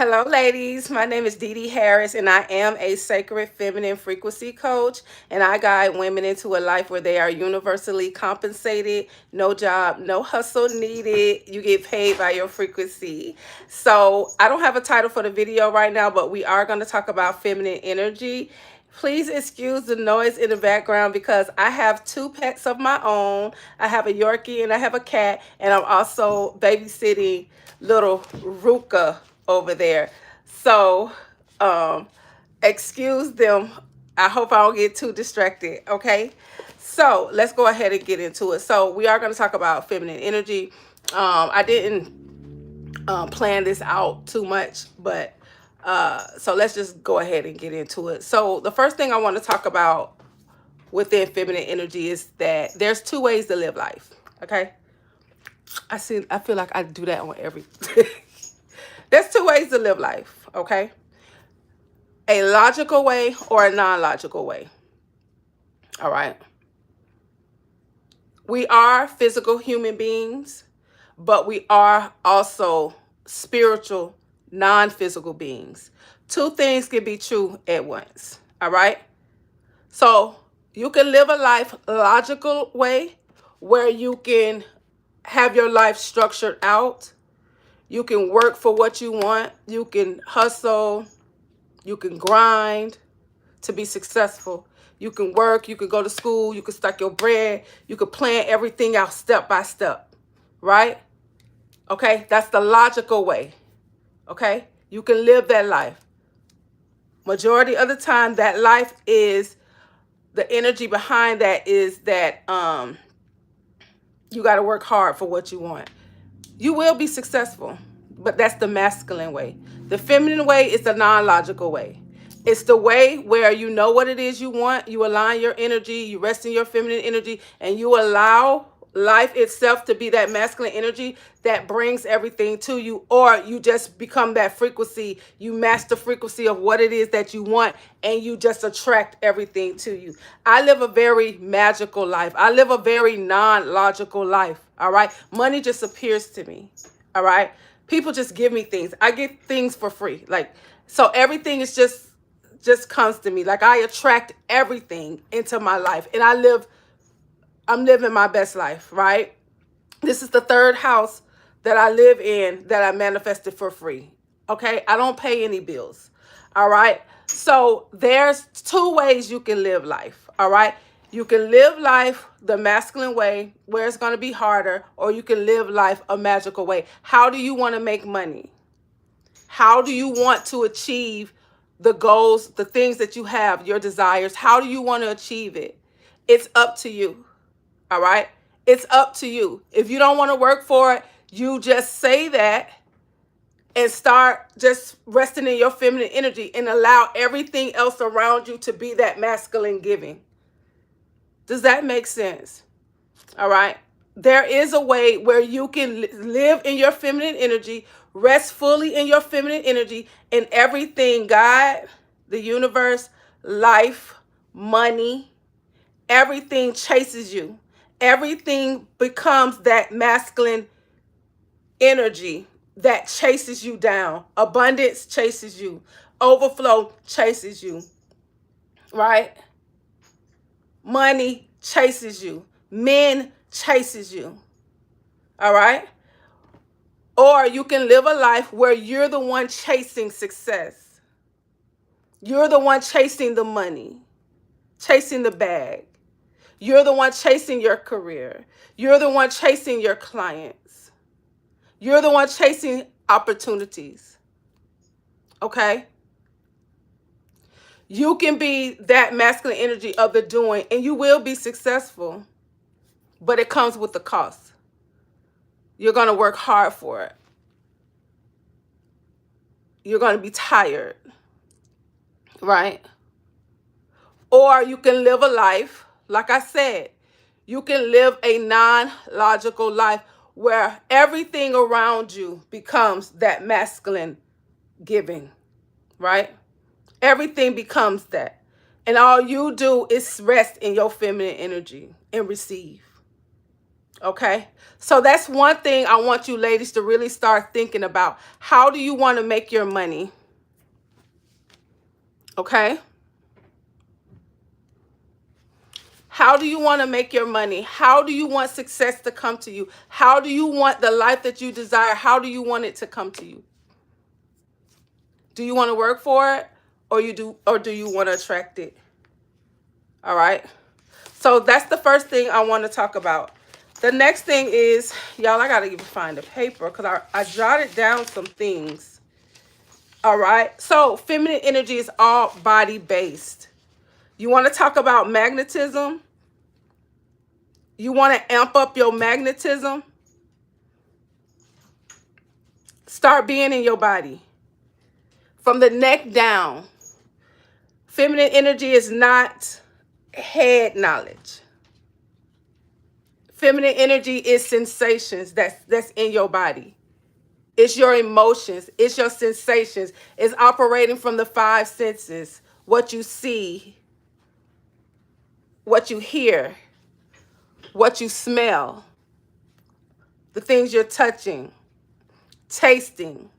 Hello, ladies. My name is Dee-Dee Harris, and I am a sacred feminine frequency coach. And I guide women into a life where they are universally compensated, no job, no hustle needed. You get paid by your frequency. So, I don't have a title for the video right now, but we are going to talk about feminine energy. Please excuse the noise in the background because I have two pets of my own. I have a Yorkie and I have a cat, and I'm also babysitting little Ruka over there. So, um, excuse them. I hope I don't get too distracted. Okay. So let's go ahead and get into it. So we are going to talk about feminine energy. I didn't plan this out too much, but so let's just go ahead and get into it. So the first thing I want to talk about within feminine energy is that there's two ways to live life. Okay. I feel like I do that on every there's two ways to live life, okay? A logical way or a non-logical way. All right. We are physical human beings, but we are also spiritual, non-physical beings. Two things can be true at once. All right. So you can live a life logical way where you can have your life structured out. You can work for what you want. You can hustle. You can grind to be successful. You can work. You can go to school. You can stack your bread. You can plan everything out step by step. Right? Okay? That's the logical way. Okay? You can live that life. Majority of the time, that life is, the energy behind that is that you got to work hard for what you want. You will be successful, but that's the masculine way. The feminine way is the non-logical way. It's the way where you know what it is you want, you align your energy, you rest in your feminine energy, and you allow life itself to be that masculine energy that brings everything to you, or you just become that frequency. You match the frequency of what it is that you want, and you just attract everything to you. I live a very magical life. I live a very non-logical life. All right. Money just appears to me. All right. People just give me things. I get things for free. Like, so everything is just comes to me. Like, I attract everything into my life, and I'm living my best life, right? This is the third house that I live in that I manifested for free. Okay? I don't pay any bills. All right? So there's two ways you can live life. All right? You can live life the masculine way where it's going to be harder, or you can live life a magical way. How do you want to make money? How do you want to achieve the goals, the things that you have, your desires? How do you want to achieve it? It's up to you. All right? It's up to you. If you don't want to work for it, you just say that and start just resting in your feminine energy and allow everything else around you to be that masculine giving. Does that make sense? All right? There is a way where you can live in your feminine energy, rest fully in your feminine energy, and everything, God, the universe, life, money, everything chases you. Everything becomes that masculine energy that chases you down. Abundance chases you. Overflow chases you. Right? Money chases you. Men chases you. All right? Or you can live a life where you're the one chasing success. You're the one chasing the money, chasing the bag. You're the one chasing your career. You're the one chasing your clients. You're the one chasing opportunities. Okay? You can be that masculine energy of the doing, and you will be successful, but it comes with the cost. You're going to work hard for it. You're going to be tired, right? Or you can live a life, like I said, you can live a non-logical life where everything around you becomes that masculine giving, right? Everything becomes that. And all you do is rest in your feminine energy and receive. Okay? So that's one thing I want you ladies to really start thinking about. How do you want to make your money? Okay? How do you want to make your money? How do you want success to come to you? How do you want the life that you desire? How do you want it to come to you? Do you want to work for it, or do you want to attract it? All right? So that's the first thing I want to talk about. The next thing is, y'all, I got to even find a paper because I jotted down some things. All right? So feminine energy is all body based. You want to talk about magnetism? You want to amp up your magnetism? Start being in your body. From the neck down. Feminine energy is not head knowledge. Feminine energy is sensations that's in your body. It's your emotions. It's your sensations. It's operating from the 5 senses. What you see, what you hear, what you smell, the things you're touching, tasting.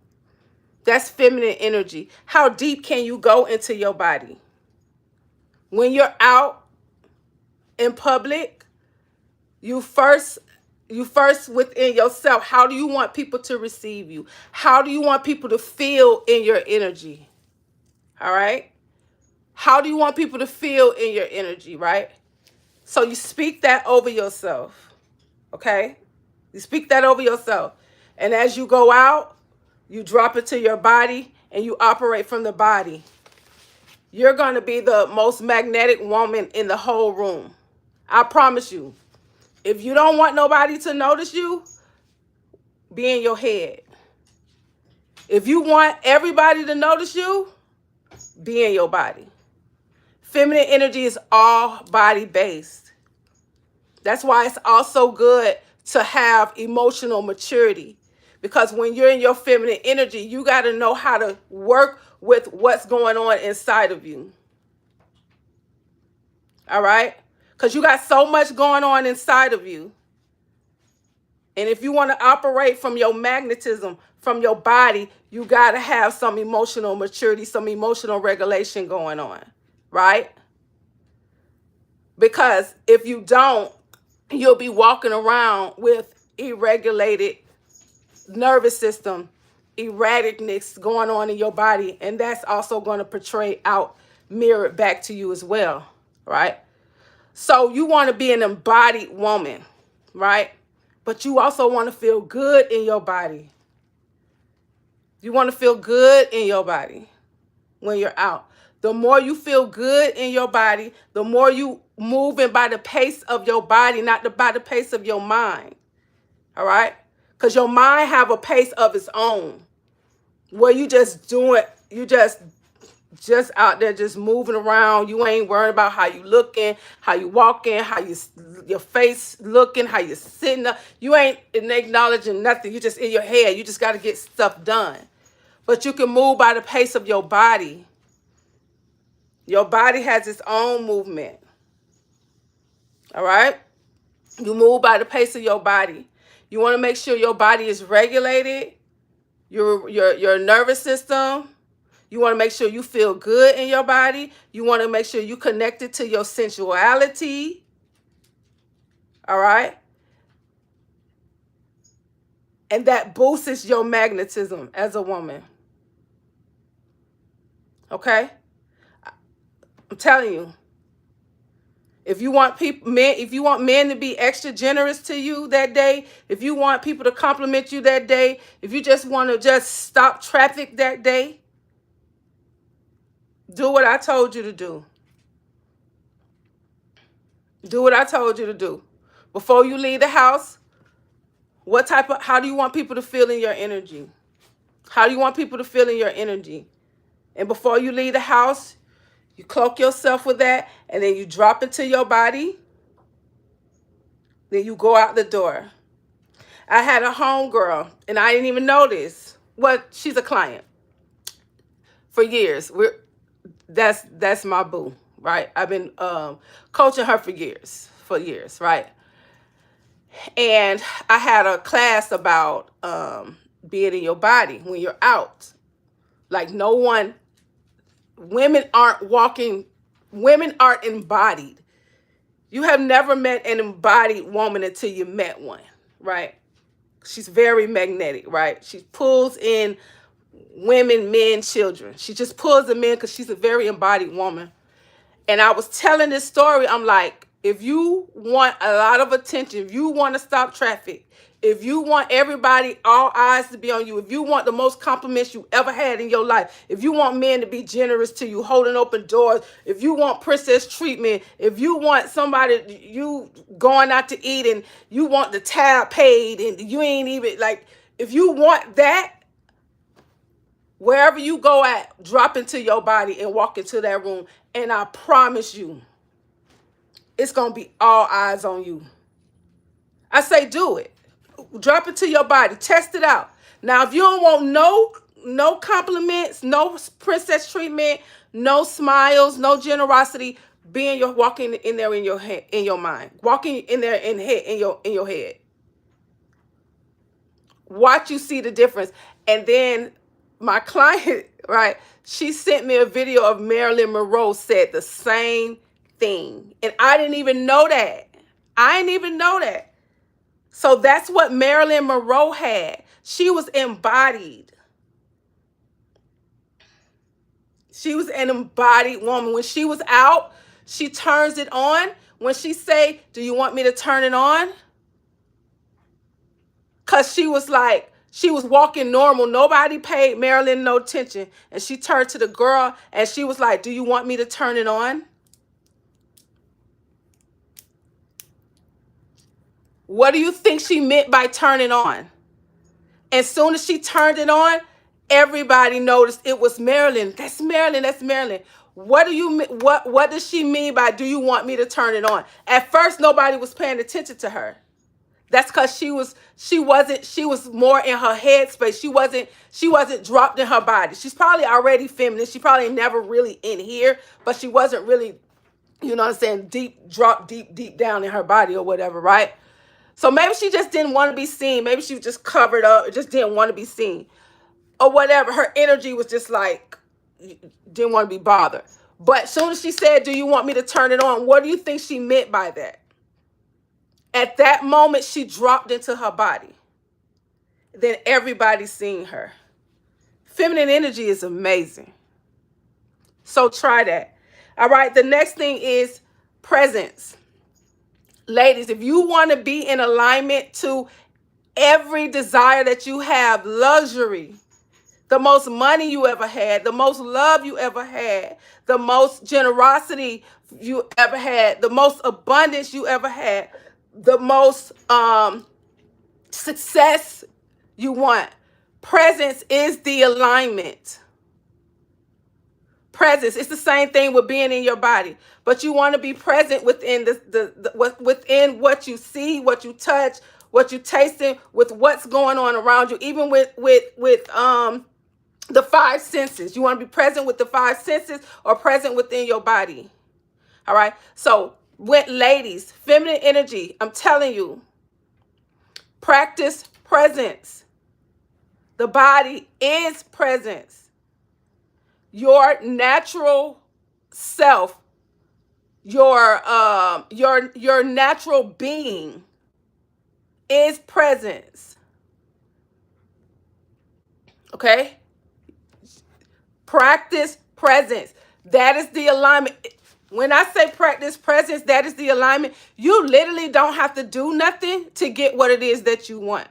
That's feminine energy. How deep can you go into your body? When you're out in public, you first within yourself, how do you want people to receive you? How do you want people to feel in your energy? All right? How do you want people to feel in your energy, right? So you speak that over yourself, okay? You speak that over yourself. And as you go out, you drop it to your body and you operate from the body. You're going to be the most magnetic woman in the whole room. I promise you. If you don't want nobody to notice you, be in your head. If you want everybody to notice you, be in your body. Feminine energy is all body based. That's why it's also good to have emotional maturity. Because when you're in your feminine energy, you got to know how to work with what's going on inside of you. All right? Because you got so much going on inside of you. And if you want to operate from your magnetism, from your body, you got to have some emotional maturity, some emotional regulation going on, right? Because if you don't, you'll be walking around with irregulated nervous system, erraticness going on in your body, and that's also going to portray out, mirrored back to you as well, right? So you want to be an embodied woman, right? But you also want to feel good in your body. You want to feel good in your body when you're out. The more you feel good in your body, the more you moving by the pace of your body, not by the pace of your mind. All right? Because your mind have a pace of its own. Where you just doing, you just out there just moving around. You ain't worrying about how you looking, how you walking, how your face looking, how you sitting up. You ain't acknowledging nothing. You just in your head. You just got to get stuff done. But you can move by the pace of your body. Your body has its own movement. All right? You move by the pace of your body. You want to make sure your body is regulated, your nervous system. You want to make sure you feel good in your body. You want to make sure you connected to your sensuality. All right? And that boosts your magnetism as a woman. Okay? I'm telling you. If you want men to be extra generous to you that day, if you want people to compliment you that day, if you just want to just stop traffic that day, do what I told you to do. Do what I told you to do. Before you leave the house, how do you want people to feel in your energy? How do you want people to feel in your energy? And before you leave the house, you cloak yourself with that, and then you drop it to your body. Then you go out the door. I had a homegirl, and I didn't even know this. Well, she's a client for years. That's my boo, right? I've been coaching her for years, right? And I had a class about being in your body when you're out. Like no one, women aren't walking, women aren't embodied. You have never met an embodied woman until you met one, right? She's very magnetic, right? She pulls in women, men, children. She just pulls them in because she's a very embodied woman. And I was telling this story. I'm like, if you want a lot of attention, if you want to stop traffic, if you want everybody, all eyes to be on you, if you want the most compliments you ever had in your life, if you want men to be generous to you, holding open doors, if you want princess treatment, if you want somebody, you going out to eat and you want the tab paid and you ain't even like, if you want that, wherever you go at, drop into your body and walk into that room. And I promise you, it's going to be all eyes on you. I say do it. Drop it to your body. Test it out. Now, if you don't want no compliments, no princess treatment, no smiles, no generosity, walking in there in your head, in your mind. Walking in there in your head. Watch you see the difference. And then my client, right, she sent me a video of Marilyn Monroe said the same thing. And I didn't even know that. I didn't even know that. So that's what Marilyn Monroe had. She was embodied. She was an embodied woman. When she was out, she turns it on. When she say, do you want me to turn it on? Because she was like, she was walking normal. Nobody paid Marilyn no attention. And she turned to the girl and she was like, do you want me to turn it on? What do you think she meant by turning on? As soon as she turned it on, everybody noticed it was Marilyn. That's Marilyn. That's Marilyn. What does she mean by do you want me to turn it on? At first, nobody was paying attention to her. That's because she was more in her headspace. She wasn't dropped in her body. She's probably already feminine. She probably never really in here, but she wasn't really, you know what I'm saying, drop deep down in her body or whatever, right? So maybe she just didn't want to be seen. Maybe she was just covered up, just didn't want to be seen. Or whatever. Her energy was just like, didn't want to be bothered. But as soon as she said, do you want me to turn it on? What do you think she meant by that? At that moment, she dropped into her body. Then everybody's seeing her. Feminine energy is amazing. So try that. All right. The next thing is presence. Ladies, if you want to be in alignment to every desire that you have, luxury, the most money you ever had, the most love you ever had, the most generosity you ever had, the most abundance you ever had, the most success you want. Presence is the alignment. Presence. It's the same thing with being in your body, but you want to be present within within what you see, what you touch, what you tasting, with what's going on around you, even with the five senses. You want to be present with the five senses or present within your body. All right. So with ladies, feminine energy, I'm telling you, practice presence. The body is presence. Your natural self, your natural being is presence. Okay? Practice presence. That is the alignment. When I say practice presence, that is the alignment. You literally don't have to do nothing to get what it is that you want.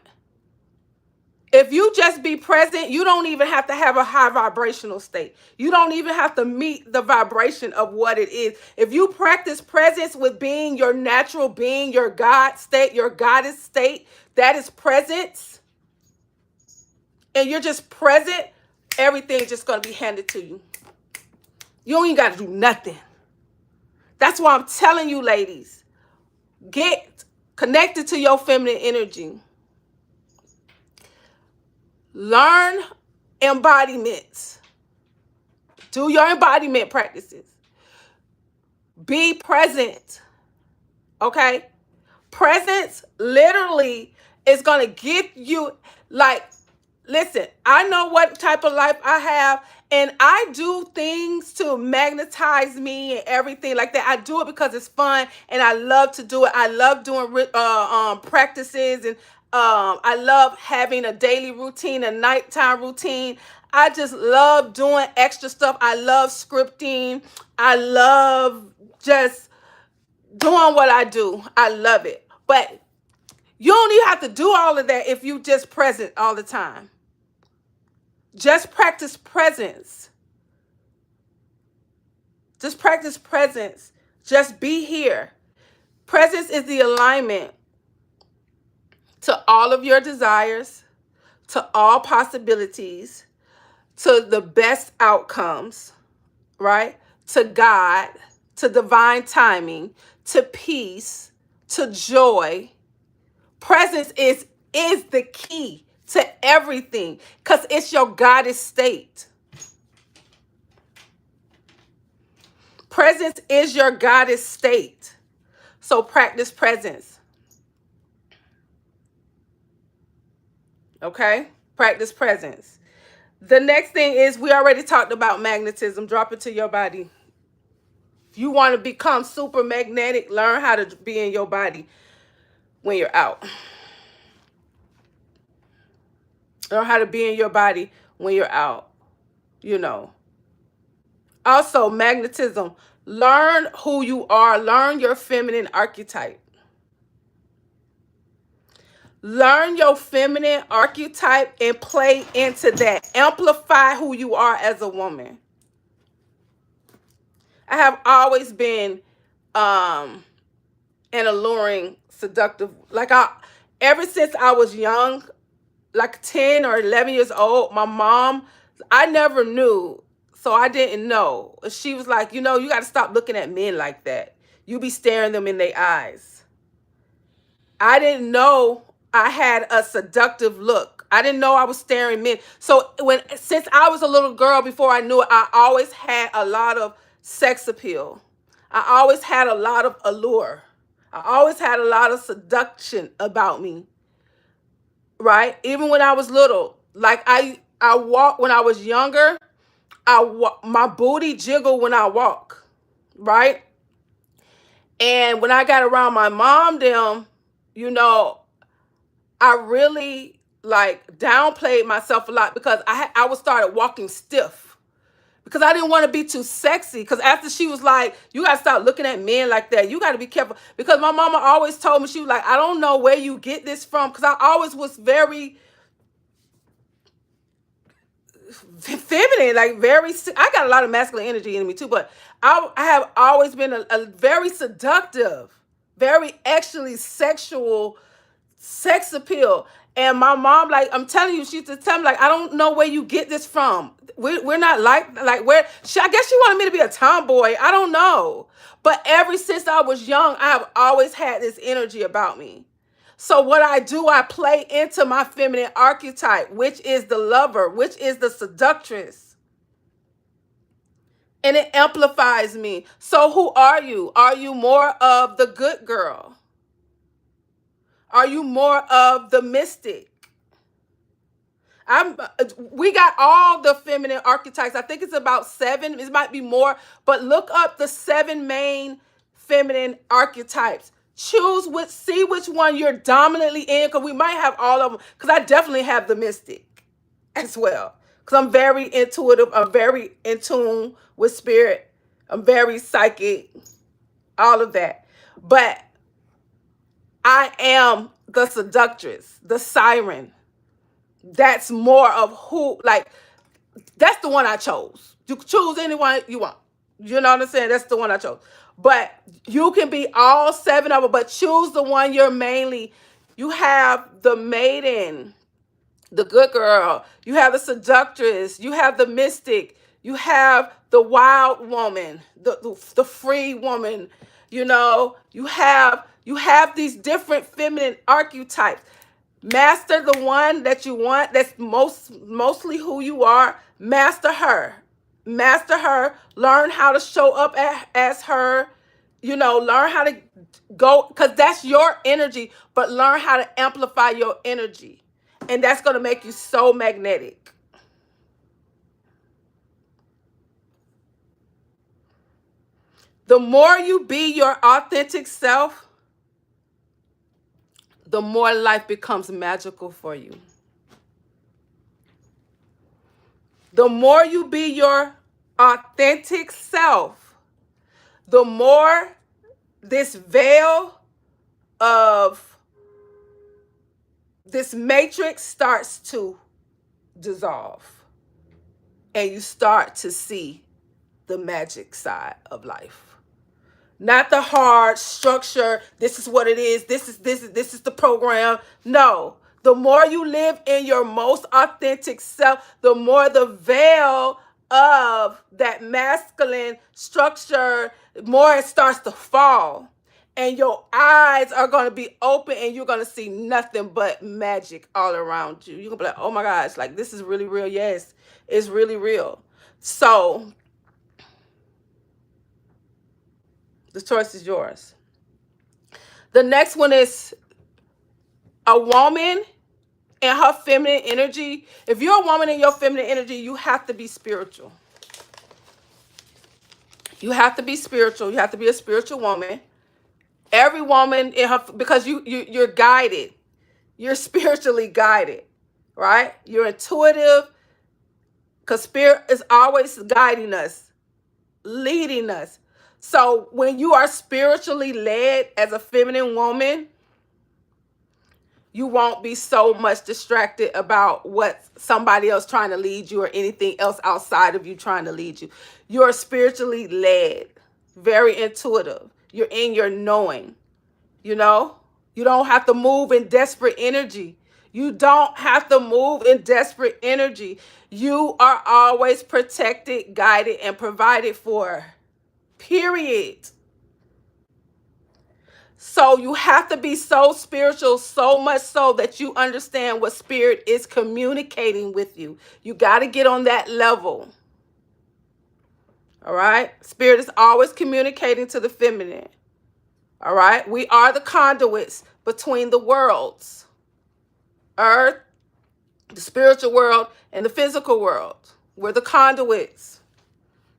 If you just be present, you don't even have to have a high vibrational state. You don't even have to meet the vibration of what it is. If you practice presence with being your natural being, your God state, your goddess state, that is presence, and you're just present, everything's just going to be handed to you. You don't even got to do nothing. That's why I'm telling you, ladies, get connected to your feminine energy. Learn embodiments. Do your embodiment practices. Be present. Okay? Presence literally is going to get you, like, listen, I know what type of life I have, and I do things to magnetize me and everything like that. I do it because it's fun, and I love to do it. I love doing practices, and I love having a daily routine, a nighttime routine. I just love doing extra stuff. I love scripting. I love just doing what I do. I love it. But you don't even have to do all of that if you just present all the time. Just practice presence. Just practice presence. Just be here. Presence is the alignment to all of your desires, to all possibilities, to the best outcomes, right? To God, to divine timing, to peace, to joy. Presence is the key to everything because it's your goddess state. Presence is your goddess state. So practice presence. Okay? Practice presence. The next thing is, we already talked about magnetism. Drop it to your body. If you want to become super magnetic, learn how to be in your body when you're out. Learn how to be in your body when you're out. You know. Also, magnetism. Learn who you are. Learn your feminine archetype. Learn your feminine archetype and play into that. Amplify who you are as a woman. I have always been an alluring, seductive. Ever since I was young, like 10 or 11 years old, my mom, I never knew. So I didn't know. She was like, you got to stop looking at men like that. You be staring them in their eyes. I didn't know I had a seductive look. I didn't know I was staring men. So since I was a little girl, before I knew it, I always had a lot of sex appeal. I always had a lot of allure. I always had a lot of seduction about me. Right? Even when I was little. Like I walked when I was younger. My booty jiggled when I walk, right? And when I got around my mom, I really downplayed myself a lot because I was started walking stiff because I didn't want to be too sexy. Because after she was like, you got to stop looking at men like that. You got to be careful. Because my mama always told me, she was like, I don't know where you get this from. Because I always was very feminine, I got a lot of masculine energy in me too, but I have always been a very seductive, very actually sexual, sex appeal. And my mom, I'm telling you, she used to tell me, I don't know where you get this from. We're not where, I guess she wanted me to be a tomboy. I don't know. But ever since I was young, I have always had this energy about me. So what I do, I play into my feminine archetype, which is the lover, which is the seductress. And it amplifies me. So who are you? Are you more of the good girl? Are you more of the mystic? We got all the feminine archetypes. I think it's about 7. It might be more, but look up the 7 main feminine archetypes. See which one you're dominantly in, because we might have all of them. Because I definitely have the mystic as well. Because I'm very intuitive. I'm very in tune with spirit. I'm very psychic. All of that. But I am the seductress, the siren. That's more of that's the one I chose. You can choose anyone you want. You know what I'm saying? That's the one I chose. But you can be all 7 of them, but choose the one you're mainly. You have the maiden, the good girl. You have the seductress. You have the mystic. You have the wild woman, the free woman. You have these different feminine archetypes. Master the one that you want, that's mostly who you are. Master her. Learn how to show up as her. learn how to go, because that's your energy, but learn how to amplify your energy. And that's going to make you so magnetic. The more you be your authentic self, the more life becomes magical for you. The more you be your authentic self, the more this veil of this matrix starts to dissolve. And you start to see the magic side of life. Not the hard structure, this is what it is, this is the program. No. The more you live in your most authentic self, the more the veil of that masculine structure, more it starts to fall. And your eyes are going to be open and you're going to see nothing but magic all around you. You're going to be like, oh my gosh, like this is really real. Yes, it's really real. So the choice is yours. The next one is a woman and her feminine energy. If you're a woman in your feminine energy, you have to be spiritual. You have to be spiritual. You have to be a spiritual woman. Every woman in her, because you're guided. You're spiritually guided, right? You're intuitive, because spirit is always guiding us, leading us. So when you are spiritually led as a feminine woman, you won't be so much distracted about what somebody else trying to lead you or anything else outside of you trying to lead you. You're spiritually led, very intuitive. You're in your knowing, You don't have to move in desperate energy. You don't have to move in desperate energy. You are always protected, guided, and provided for. Period. So you have to be so spiritual, so much so that you understand what spirit is communicating with you. You got to get on that level. All right? Spirit is always communicating to the feminine. All right? We are the conduits between the worlds. Earth, the spiritual world, and the physical world. We're the conduits.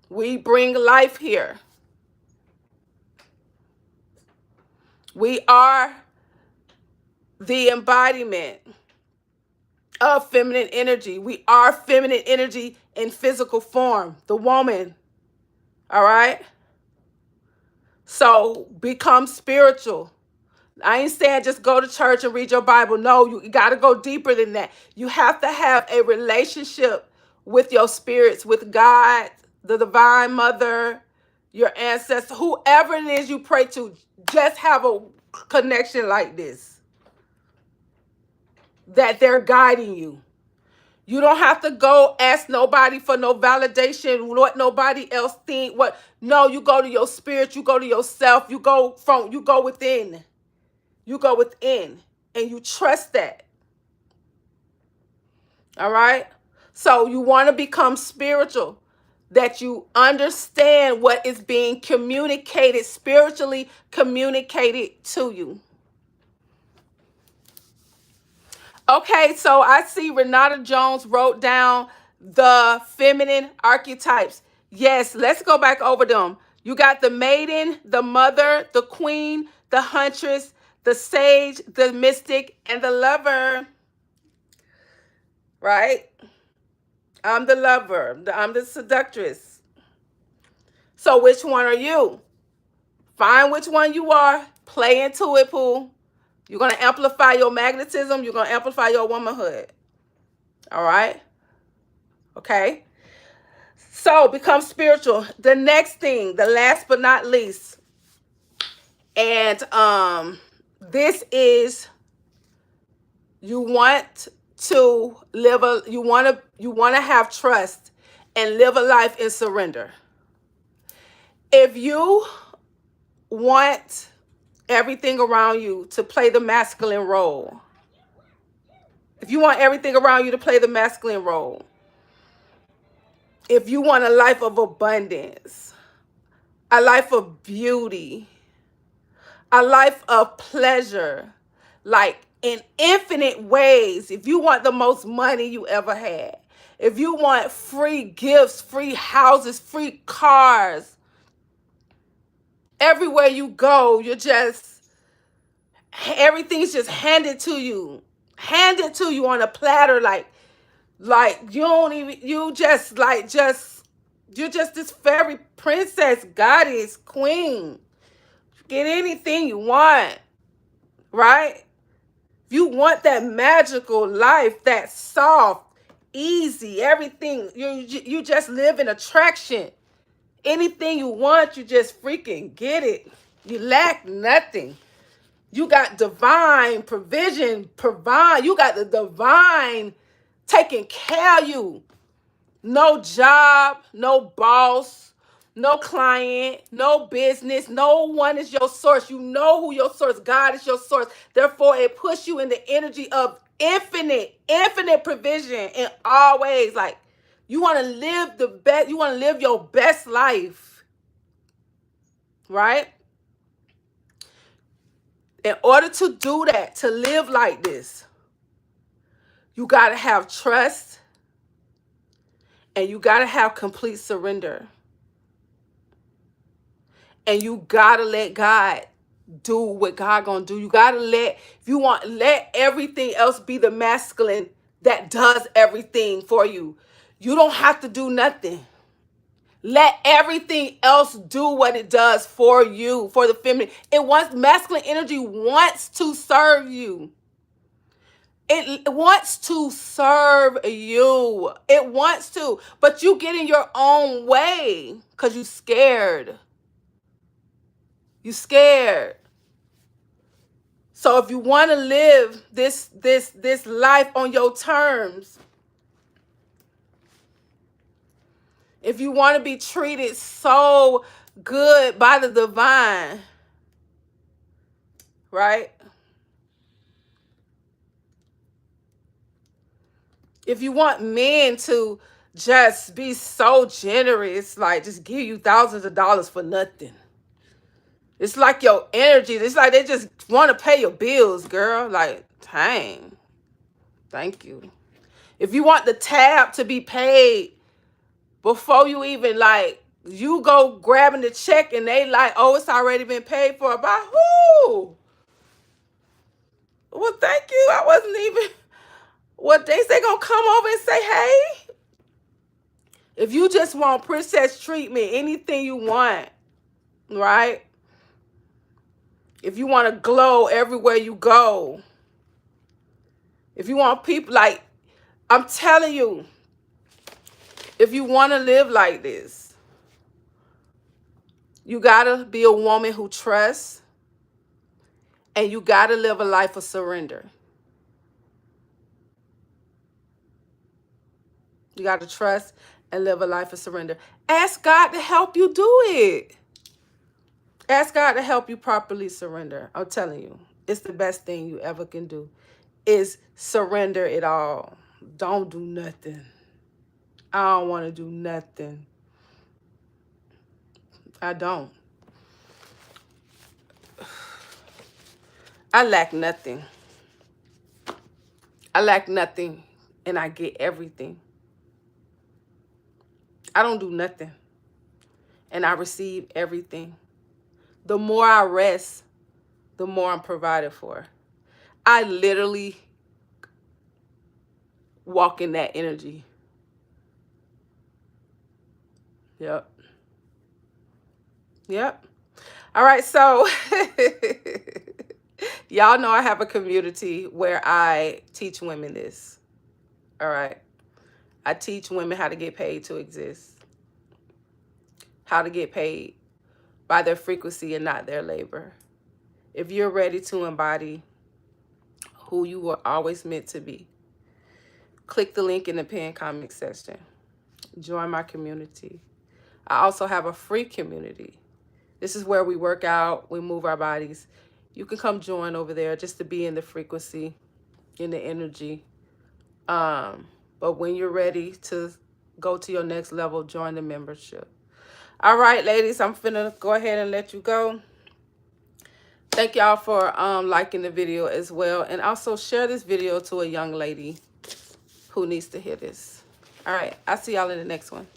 We bring life here. We are the embodiment of feminine energy. We are feminine energy in physical form, the woman. All right? So become spiritual. I ain't saying just go to church and read your Bible. No, you got to go deeper than that. You have to have a relationship with your spirits, with God, the Divine Mother, your ancestors, whoever it is you pray to. Just have a connection like this, that they're guiding you. You don't have to go ask nobody for no validation, what nobody else think. No, you go to your spirit, you go to yourself, you go within. You go within and you trust that. All right? So you want to become spiritual, that you understand what is being communicated, spiritually communicated to you. Okay, so I see Renata Jones wrote down the feminine archetypes. Yes, let's go back over them. You got the maiden, the mother, the queen, the huntress, the sage, the mystic, and the lover. Right? I'm the lover. I'm the seductress. So which one are you? Find which one you are. Play into it, Pooh. You're going to amplify your magnetism. You're going to amplify your womanhood. All right? Okay? So become spiritual. The next thing, the last but not least, and this is, you want to have trust and live a life in surrender. If you want everything around you to play the masculine role, if you want a life of abundance, a life of beauty, a life of pleasure, like in infinite ways. If you want the most money you ever had, if you want free gifts, free houses, free cars, everywhere you go, you're just, everything's just handed to you on a platter, like you don't even, you just like, you're just this fairy princess, goddess, queen. Get anything you want, right? If you want that magical life, that soft, easy, everything, you just live in attraction. Anything you want, you just freaking get it. You lack nothing. You got divine provision, provide. You got the divine taking care of you. No job, no boss, no client, no business. No one is your source. You know who your source. God is your source. Therefore, it puts you in the energy of infinite provision in all ways. Like, you want to live the best. You want to live your best life, right? In order to do that, to live like this, you got to have trust and you got to have complete surrender. And you got to let God do what God going to do. You got to let everything else be the masculine that does everything for you. You don't have to do nothing. Let everything else do what it does for you, for the feminine. Masculine energy wants to serve you. It wants to serve you. It wants to, but you get in your own way because you scared. You scared. So if you want to live this life on your terms, if you want to be treated so good by the divine, right? If you want men to just be so generous, like just give you thousands of dollars for nothing. It's like your energy. It's like they just want to pay your bills, girl. Like, dang. Thank you. If you want the tab to be paid before you even, like, you go grabbing the check and they like, oh, it's already been paid for. By who? Well, thank you. I wasn't even. What they gonna come over and say, hey? If you just want princess treatment, anything you want, right? If you want to glow everywhere you go, if you want people, like, I'm telling you, if you want to live like this, you got to be a woman who trusts, and you got to live a life of surrender. You got to trust and live a life of surrender. Ask God to help you do it. Ask God to help you properly surrender. I'm telling you, it's the best thing you ever can do, is surrender it all. Don't do nothing. I don't want to do nothing. I don't. I lack nothing. I lack nothing, and I get everything. I don't do nothing, and I receive everything. The more I rest, the more I'm provided for. I literally walk in that energy. Yep. Yep. All right, so y'all know I have a community where I teach women this. All right. I teach women how to get paid to exist. How to get paid by their frequency and not their labor. If you're ready to embody who you were always meant to be, click the link in the pinned comment section. Join my community. I also have a free community. This is where we work out, we move our bodies. You can come join over there just to be in the frequency, in the energy. But when you're ready to go to your next level, join the membership. All right, ladies, I'm finna go ahead and let you go. Thank y'all for liking the video as well. And also share this video to a young lady who needs to hear this. All right. I'll see y'all in the next one.